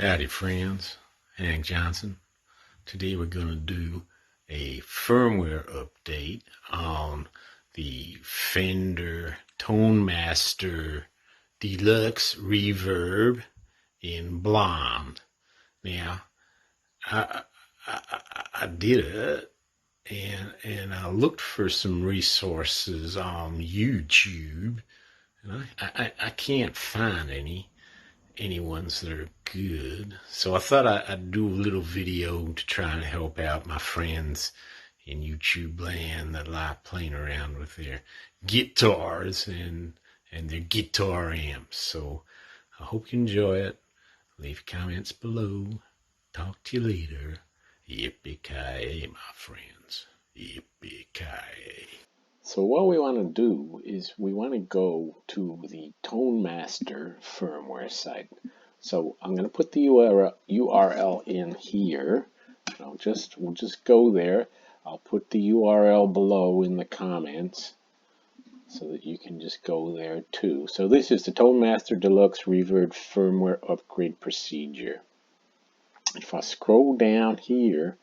Howdy friends, Hank Johnson. Today we're going to do a firmware update on the Fender Tone Master Deluxe Reverb in blonde. Now, I did it and I looked for some resources on YouTube, and I can't find any ones that are good. So I thought I'd do a little video to try and help out my friends in YouTube land that like playing around with their guitars and their guitar amps. So I hope you enjoy it. Leave comments below. Talk to you later. Yippee Kai Yay, my friends. Yippee Kai Yay. So what we want to do is we want to go to the Tone Master firmware site. So I'm going to put the URL in here. We'll just go there. I'll put the URL below in the comments so that you can just go there too. So this is the Tone Master Deluxe Reverb firmware upgrade procedure. If I scroll down here,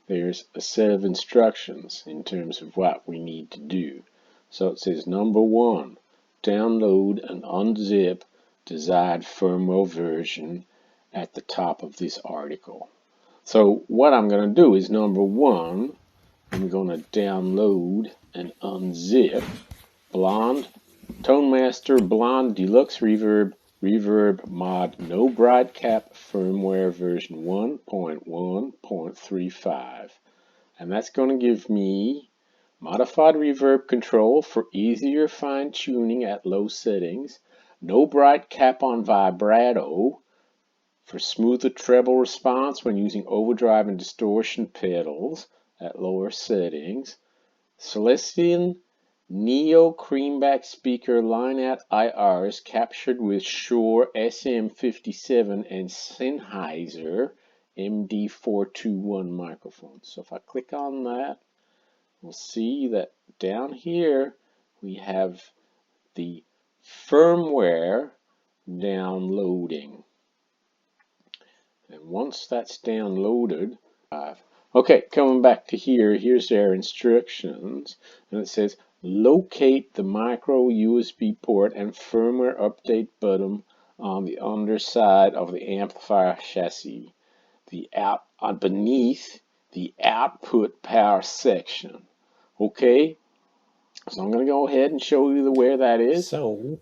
there's a set of instructions in terms of what we need to do. So it says number 1, download and unzip desired firmware version at the top of this article. So what I'm going to do is number 1, I'm going to download and unzip Tone Master Blonde Deluxe Reverb Mod No Bright Cap Firmware version 1.1.35, and that's going to give me modified reverb control for easier fine tuning at low settings, no bright cap on vibrato for smoother treble response when using overdrive and distortion pedals at lower settings, Celestion Neo Creamback speaker line-out IRs captured with Shure SM57 and Sennheiser MD421 microphones. So if I click on that, we'll see that down here we have the firmware downloading. And once that's downloaded, okay, coming back to here, here's their instructions, and it says locate the micro USB port and firmware update button on the underside of the amplifier chassis, beneath the output power section. Okay, so I'm going to go ahead and show you where that is. So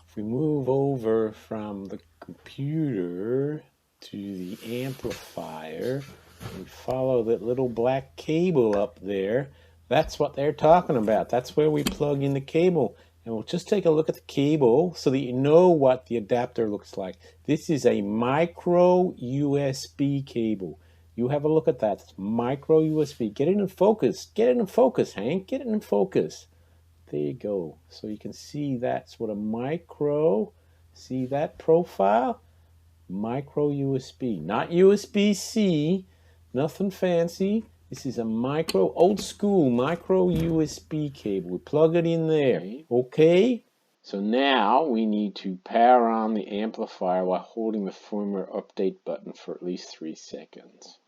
if we move over from the computer to the amplifier, we follow that little black cable up there. That's what they're talking about. That's where we plug in the cable. And we'll just take a look at the cable so that you know what the adapter looks like. This is a micro USB cable. You have a look at that. It's micro USB. Get it in focus. Get it in focus, Hank. Get it in focus. There you go. So you can see that's what a micro, see that profile? Micro USB, not USB-C, nothing fancy. This is a micro, old school micro USB cable. We plug it in there, okay? So now we need to power on the amplifier while holding the firmware update button for at least 3 seconds.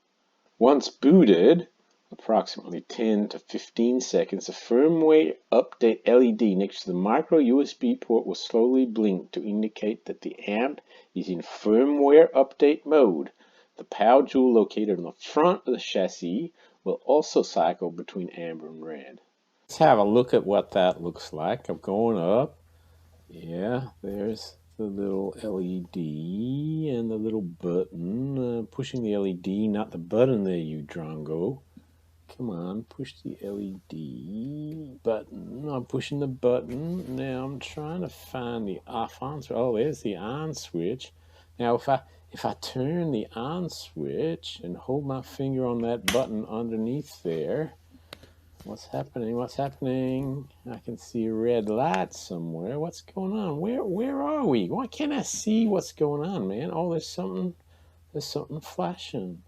Once booted, approximately 10 to 15 seconds, the firmware update LED next to the micro USB port will slowly blink to indicate that the amp is in firmware update mode. The power jewel located on the front of the chassis will also cycle between amber and red. Let's have a look at what that looks like. I'm going up. Yeah, there's the little LED and the little button. Pushing the LED, not the button there, you drongo. Come on, push the LED button. I'm pushing the button. Now I'm trying to find the off-on switch. Oh, there's the on switch. Now if I turn the on switch and hold my finger on that button underneath there, what's happening? What's happening? I can see a red light somewhere. What's going on? Where are we? Why can't I see what's going on, man? Oh, there's something flashing.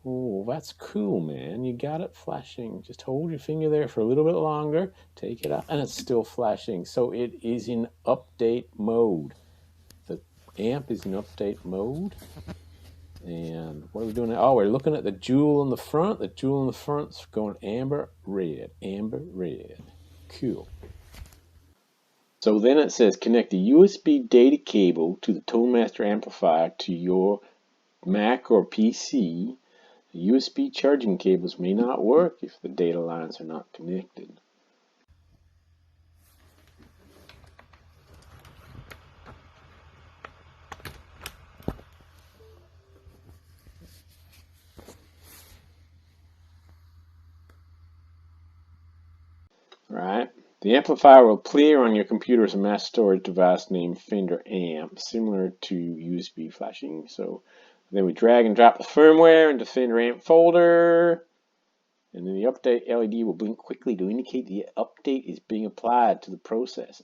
Oh, that's cool, man. You got it flashing. Just hold your finger there for a little bit longer. Take it out, and it's still flashing. So it is in update mode. The amp is in update mode. And what are we doing now? Oh, we're looking at the jewel in the front. The jewel in the front's going amber red. Amber red. Cool. So then it says connect the USB data cable to the ToneMaster amplifier to your Mac or PC. The USB charging cables may not work if the data lines are not connected. Right. The amplifier will appear on your computer as a mass storage device named Fender Amp, similar to USB flashing. So then we drag and drop the firmware into the Fender Amp folder, and then the update LED will blink quickly to indicate the update is being applied to the processor.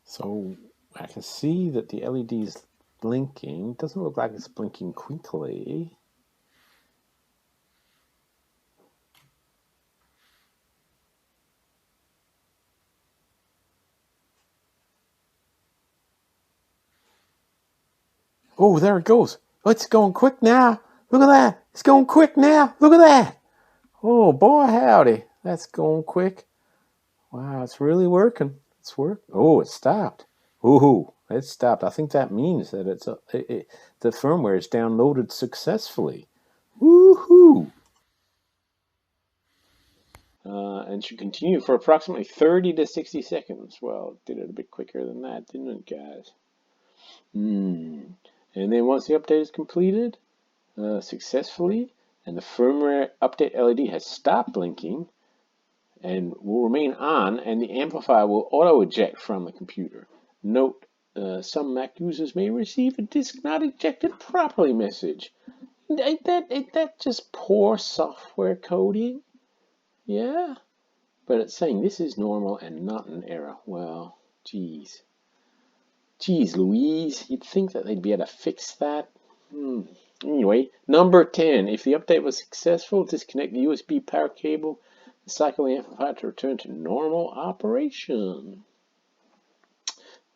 So I can see that the LED is blinking. It doesn't look like it's blinking quickly. Oh, there it goes. Oh, it's going quick now. Look at that. It's going quick now. Look at that. Oh, boy, howdy. That's going quick. Wow, it's really working. It's working. Oh, it stopped. Ooh, it stopped. I think that means that the firmware is downloaded successfully. Woohoo! And should continue for approximately 30 to 60 seconds. Well, it did it a bit quicker than that, didn't it, guys? And then once the update is completed successfully, and the firmware update LED has stopped blinking and will remain on, and the amplifier will auto-eject from the computer. Note, some Mac users may receive a disk not ejected properly message. Ain't that just poor software coding? Yeah? But it's saying this is normal and not an error. Well, geez. Geez, Louise, you'd think that they'd be able to fix that. Anyway, number 10. If the update was successful, disconnect the USB power cable and cycle the amplifier to return to normal operation.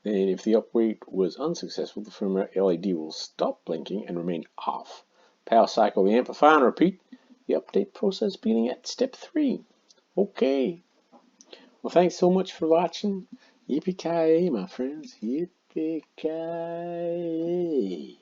Then if the update was unsuccessful, the firmware LED will stop blinking and remain off. Power cycle the amplifier and repeat the update process beginning at step 3. Okay. Well, thanks so much for watching. Yippee Kai Yay, my friends. Yippee Kai Yay.